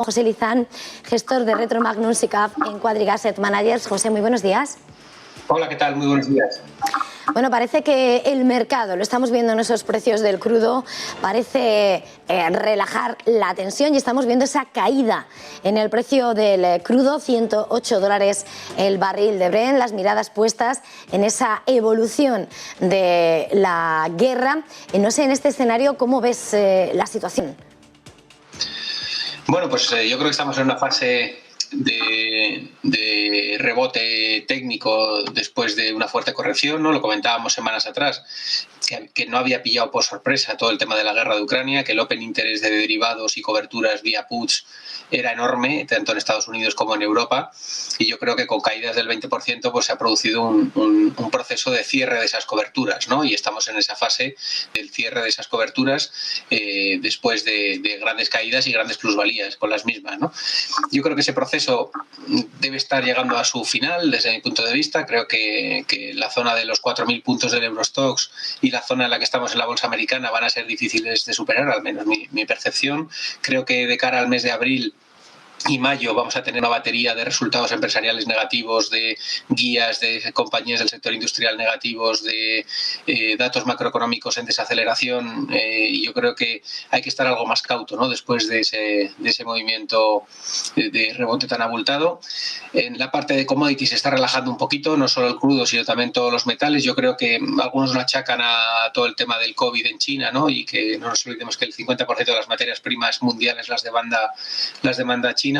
José Lizán, gestor de Retro Magnum SICAV en Quadriga Asset Managers. José, muy buenos días. Hola, ¿qué tal? Muy buenos días. Bueno, parece que el mercado, lo estamos viendo en esos precios del crudo, parece relajar la tensión y estamos viendo esa caída en el precio del crudo, $108 el barril de Brent, las miradas puestas en esa evolución de la guerra. No sé, en este escenario, ¿cómo ves la situación? Bueno, pues yo creo que estamos en una fase de rebote técnico después de una fuerte corrección, ¿no? Lo comentábamos semanas atrás, que no había pillado por sorpresa todo el tema de la guerra de Ucrania, que el open interest de derivados y coberturas vía puts era enorme, tanto en Estados Unidos como en Europa, y yo creo que con caídas del 20% pues se ha producido un proceso de cierre de esas coberturas, ¿no? Y estamos en esa fase del cierre de esas coberturas después de grandes caídas y grandes plusvalías con las mismas, ¿no? Yo creo que ese proceso debe estar llegando a su final desde mi punto de vista. Creo que la zona de los 4.000 puntos del Eurostoxx y la zona en la que estamos en la bolsa americana van a ser difíciles de superar, al menos mi percepción. Creo que de cara al mes de abril y mayo vamos a tener una batería de resultados empresariales negativos, de guías de compañías del sector industrial negativos, de datos macroeconómicos en desaceleración, y yo creo que hay que estar algo más cauto, ¿no? Después de ese movimiento de rebote tan abultado. En la parte de commodities se está relajando un poquito, no solo el crudo, sino también todos los metales. Yo creo que algunos lo achacan a todo el tema del COVID en China, ¿no? Y que no nos olvidemos que el 50% de las materias primas mundiales las demanda China.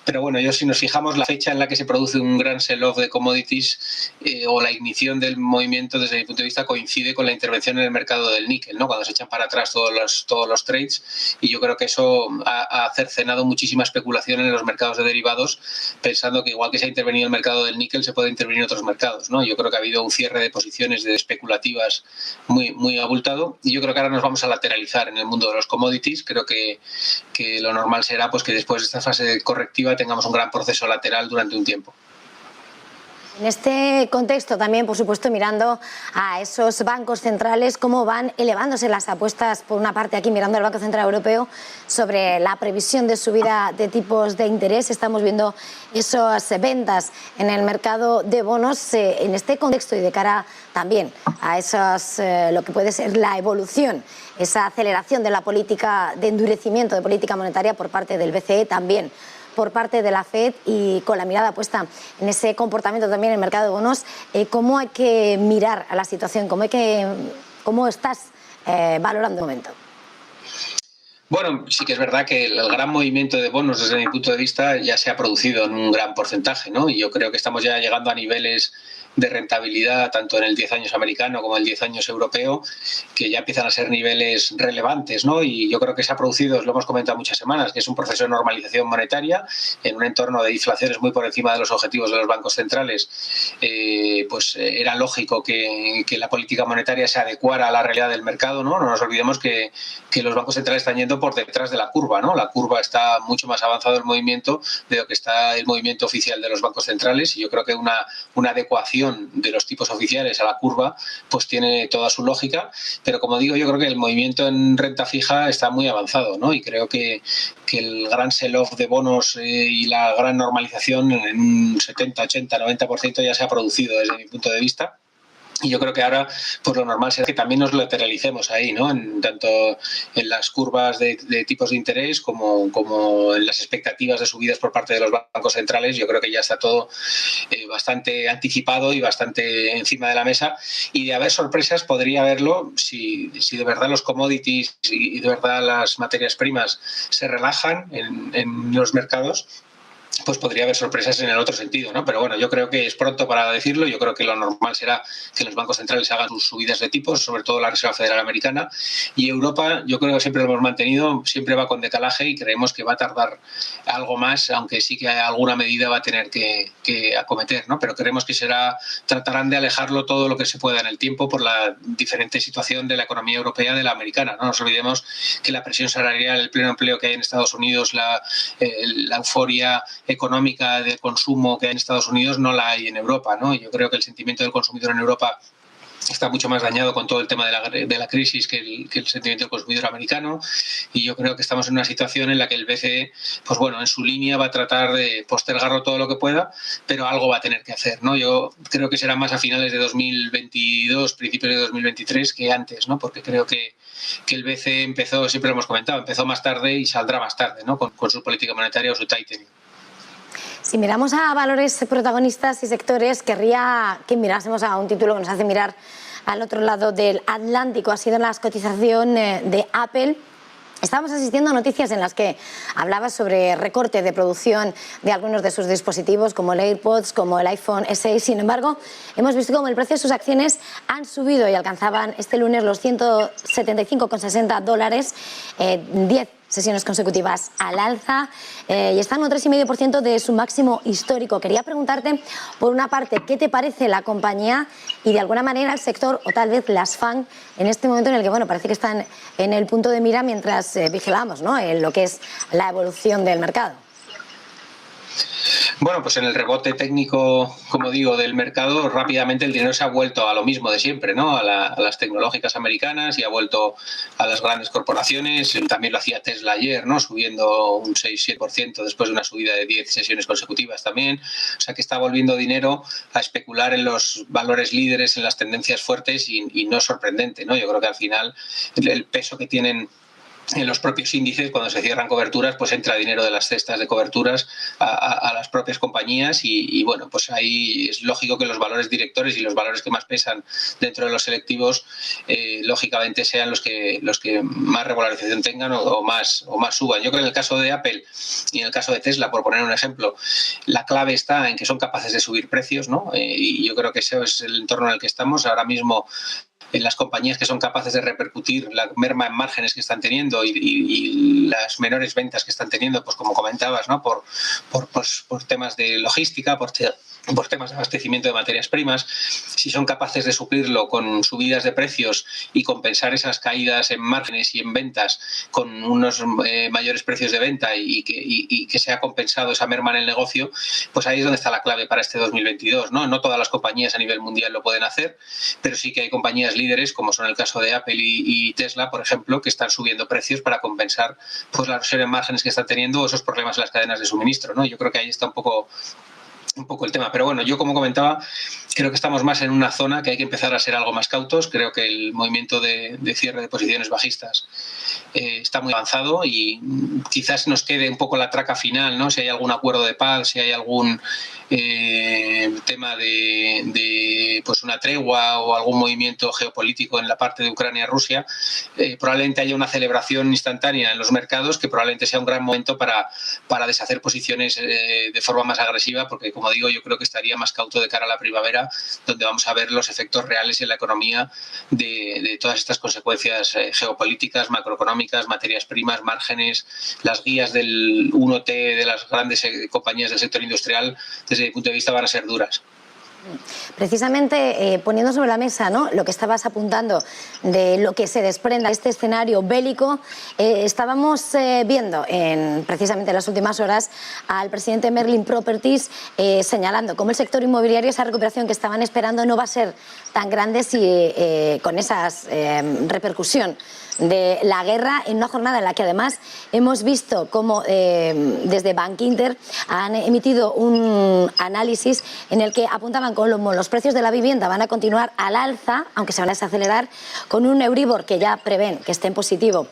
Pero bueno, si nos fijamos la fecha en la que se produce un gran sell-off de commodities o la ignición del movimiento, desde mi punto de vista, coincide con la intervención en el mercado del níquel, ¿no? Cuando se echan para atrás todos los trades, y yo creo que eso ha cercenado muchísima especulación en los mercados de derivados, pensando que igual que se ha intervenido el mercado del níquel, se puede intervenir en otros mercados, ¿no? Yo creo que ha habido un cierre de posiciones de especulativas muy abultado, y yo creo que ahora nos vamos a lateralizar en el mundo de los commodities. Creo que lo normal será pues que después de esta fase correctiva tengamos un gran proceso lateral durante un tiempo. En este contexto también, por supuesto, mirando a esos bancos centrales, cómo van elevándose las apuestas, por una parte aquí mirando al Banco Central Europeo, sobre la previsión de subida de tipos de interés. Estamos viendo esas ventas en el mercado de bonos en este contexto y de cara también a lo que puede ser la evolución, esa aceleración de la política de endurecimiento de política monetaria por parte del BCE, también por parte de la FED, y con la mirada puesta en ese comportamiento también en el mercado de bonos. ¿Cómo hay que mirar a la situación? ¿Cómo estás valorando el momento? Bueno, sí que es verdad que el gran movimiento de bonos, desde mi punto de vista, ya se ha producido en un gran porcentaje, ¿no? Y yo creo que estamos ya llegando a niveles de rentabilidad, tanto en el 10 años americano como en el 10 años europeo, que ya empiezan a ser niveles relevantes, ¿no? Y yo creo que se ha producido, lo hemos comentado muchas semanas, que es un proceso de normalización monetaria en un entorno de inflaciones muy por encima de los objetivos de los bancos centrales. Pues era lógico que la política monetaria se adecuara a la realidad del mercado, ¿no? No nos olvidemos que los bancos centrales están yendo por detrás de la curva, ¿no? La curva está mucho más avanzado el movimiento de lo que está el movimiento oficial de los bancos centrales, y yo creo que una adecuación de los tipos oficiales a la curva pues tiene toda su lógica. Pero como digo, yo creo que el movimiento en renta fija está muy avanzado, ¿no? Y creo que el gran sell-off de bonos y la gran normalización en un 70, 80, 90% ya se ha producido desde mi punto de vista. Y yo creo que ahora pues lo normal será que también nos lateralicemos ahí, ¿no? Tanto en las curvas de tipos de interés como en las expectativas de subidas por parte de los bancos centrales. Yo creo que ya está todo bastante anticipado y bastante encima de la mesa, y de haber sorpresas podría haberlo si de verdad los commodities y de verdad las materias primas se relajan en los mercados. Pues podría haber sorpresas en el otro sentido, ¿no? Pero bueno, yo creo que es pronto para decirlo. Yo creo que lo normal será que los bancos centrales hagan sus subidas de tipos, sobre todo la Reserva Federal Americana. Y Europa, yo creo que siempre lo hemos mantenido, siempre va con decalaje, y creemos que va a tardar algo más, aunque sí que alguna medida va a tener que acometer, ¿no? Pero creemos que tratarán de alejarlo todo lo que se pueda en el tiempo por la diferente situación de la economía europea de la americana. No nos olvidemos que la presión salarial, el pleno empleo que hay en Estados Unidos, la euforia económica de consumo que hay en Estados Unidos no la hay en Europa, ¿no? Yo creo que el sentimiento del consumidor en Europa está mucho más dañado con todo el tema de la crisis que el sentimiento del consumidor americano, y yo creo que estamos en una situación en la que el BCE, pues bueno, en su línea va a tratar de postergarlo todo lo que pueda, pero algo va a tener que hacer, ¿no? Yo creo que será más a finales de 2022, principios de 2023 que antes, ¿no? Porque creo que el BCE empezó, siempre lo hemos comentado, empezó más tarde y saldrá más tarde, ¿no? Con su política monetaria o su tightening. Si miramos a valores protagonistas y sectores, querría que mirásemos a un título que nos hace mirar al otro lado del Atlántico. Ha sido la cotización de Apple. Estábamos asistiendo a noticias en las que hablaba sobre recorte de producción de algunos de sus dispositivos, como el AirPods, como el iPhone SE. Sin embargo, hemos visto cómo el precio de sus acciones han subido y alcanzaban este lunes los $175,60, 10 sesiones consecutivas al alza, y están un 3,5% de su máximo histórico. Quería preguntarte, por una parte, ¿qué te parece la compañía y de alguna manera el sector, o tal vez las FANG, en este momento en el que, bueno, parece que están en el punto de mira mientras vigilamos, ¿no?, en lo que es la evolución del mercado? Bueno, pues en el rebote técnico, como digo, del mercado, rápidamente el dinero se ha vuelto a lo mismo de siempre, ¿no? A las tecnológicas americanas, y ha vuelto a las grandes corporaciones. También lo hacía Tesla ayer, ¿no? Subiendo un 6-7% después de una subida de 10 sesiones consecutivas también. O sea que está volviendo dinero a especular en los valores líderes, en las tendencias fuertes, y no es sorprendente, ¿no? Yo creo que al final el peso que tienen en los propios índices, cuando se cierran coberturas, pues entra dinero de las cestas de coberturas a las propias compañías, y bueno, pues ahí es lógico que los valores directores y los valores que más pesan dentro de los selectivos, lógicamente sean los que más regularización tengan o más suban. Yo creo que en el caso de Apple y en el caso de Tesla, por poner un ejemplo, la clave está en que son capaces de subir precios, ¿no? Y yo creo que ese es el entorno en el que estamos ahora mismo. En las compañías que son capaces de repercutir la merma en márgenes que están teniendo y las menores ventas que están teniendo, pues como comentabas, ¿no? Por temas de logística, por temas de abastecimiento de materias primas, si son capaces de suplirlo con subidas de precios y compensar esas caídas en márgenes y en ventas con unos mayores precios de venta, y que sea compensado esa merma en el negocio, pues ahí es donde está la clave para este 2022, ¿no? No todas las compañías a nivel mundial lo pueden hacer, pero sí que hay compañías líderes, como son el caso de Apple y Tesla, por ejemplo, que están subiendo precios para compensar pues la erosión en márgenes que están teniendo, o esos problemas en las cadenas de suministro, ¿no? Yo creo que ahí está un poco el tema. Pero bueno, yo, como comentaba, creo que estamos más en una zona que hay que empezar a ser algo más cautos. Creo que el movimiento de cierre de posiciones bajistas está muy avanzado, y quizás nos quede un poco la traca final, ¿no? Si hay algún acuerdo de paz, si hay algún tema de pues una tregua o algún movimiento geopolítico en la parte de Ucrania-Rusia, probablemente haya una celebración instantánea en los mercados, que probablemente sea un gran momento para deshacer posiciones de forma más agresiva, porque, como digo, yo creo que estaría más cauto de cara a la primavera, donde vamos a ver los efectos reales en la economía de todas estas consecuencias geopolíticas, macroeconómicas, materias primas, márgenes. Las guías del 1T de las grandes compañías del sector industrial, desde mi punto de vista, van a ser duras. Precisamente poniendo sobre la mesa, ¿no?, lo que estabas apuntando de lo que se desprenda de este escenario bélico, estábamos viendo precisamente en las últimas horas al presidente Merlin Properties señalando cómo el sector inmobiliario, esa recuperación que estaban esperando, no va a ser tan grande si con esa repercusión de la guerra, en una jornada en la que además hemos visto cómo desde Bankinter han emitido un análisis en el que apuntaban como los precios de la vivienda van a continuar al alza, aunque se van a desacelerar, con un Euribor que ya prevén que esté en positivo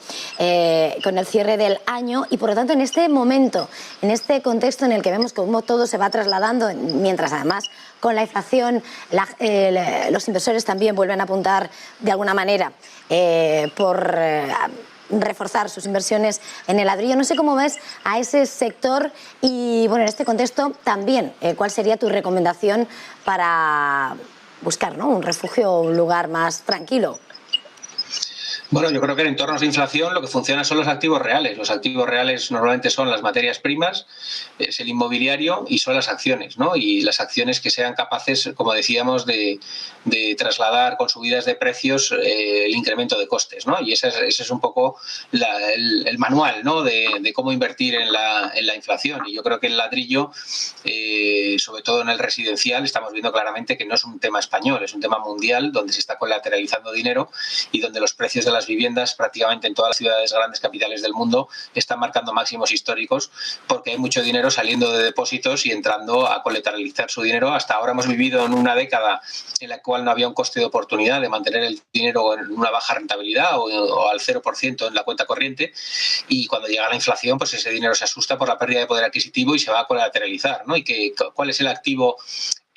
con el cierre del año. Y por lo tanto, en este momento, en este contexto en el que vemos cómo todo se va trasladando, mientras además con la inflación los inversores también vuelven a apuntar de alguna manera por reforzar sus inversiones en el ladrillo. No sé cómo ves a ese sector y, bueno, en este contexto también, ¿cuál sería tu recomendación para buscar, ¿no?, un refugio, un lugar más tranquilo? Bueno, yo creo que en entornos de inflación lo que funciona son los activos reales. Los activos reales normalmente son las materias primas, es el inmobiliario y son las acciones, ¿no? Y las acciones que sean capaces, como decíamos, de trasladar con subidas de precios el incremento de costes, ¿no? Y ese es un poco el manual, ¿no? de cómo invertir en la inflación. Y yo creo que el ladrillo, sobre todo en el residencial, estamos viendo claramente que no es un tema español, es un tema mundial donde se está colateralizando dinero y donde los precios de las viviendas prácticamente en todas las ciudades grandes capitales del mundo están marcando máximos históricos porque hay mucho dinero saliendo de depósitos y entrando a colateralizar su dinero. Hasta ahora hemos vivido en una década en la cual no había un coste de oportunidad de mantener el dinero en una baja rentabilidad o al 0% en la cuenta corriente, y cuando llega la inflación pues ese dinero se asusta por la pérdida de poder adquisitivo y se va a colateralizar, ¿no? Y ¿cuál es el activo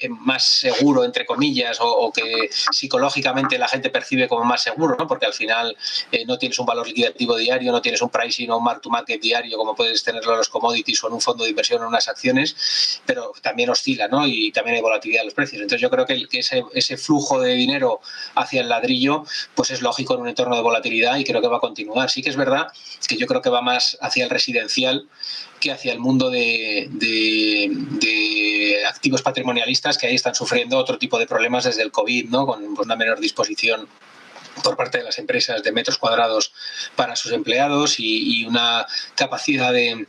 más seguro, entre comillas, o que psicológicamente la gente percibe como más seguro, ¿no? Porque al final no tienes un valor liquidativo diario, no tienes un pricing o un mark to market diario como puedes tenerlo en los commodities o en un fondo de inversión o en unas acciones, pero también oscila, ¿no? Y también hay volatilidad en los precios. Entonces yo creo que ese flujo de dinero hacia el ladrillo pues es lógico en un entorno de volatilidad y creo que va a continuar. Sí que es verdad que yo creo que va más hacia el residencial que hacia el mundo de activos patrimonialistas, que ahí están sufriendo otro tipo de problemas desde el COVID, ¿no? Con una menor disposición por parte de las empresas de metros cuadrados para sus empleados y una capacidad de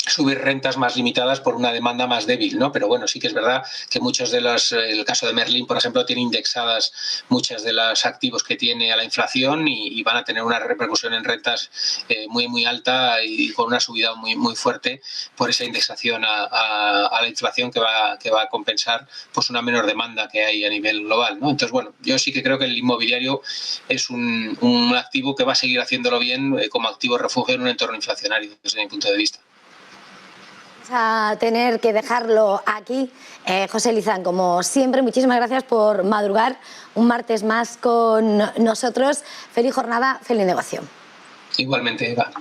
subir rentas más limitadas por una demanda más débil, ¿no? Pero bueno, sí que es verdad que muchos de el caso de Merlin, por ejemplo, tiene indexadas muchas de los activos que tiene a la inflación y van a tener una repercusión en rentas muy alta y con una subida muy fuerte por esa indexación a la inflación que va a compensar pues una menor demanda que hay a nivel global, ¿no? Entonces, bueno, yo sí que creo que el inmobiliario es un activo que va a seguir haciéndolo bien como activo refugio en un entorno inflacionario, desde mi punto de vista. A tener que dejarlo aquí. José Lizán, como siempre, muchísimas gracias por madrugar un martes más con nosotros. Feliz jornada, feliz negocio. Igualmente, Eva.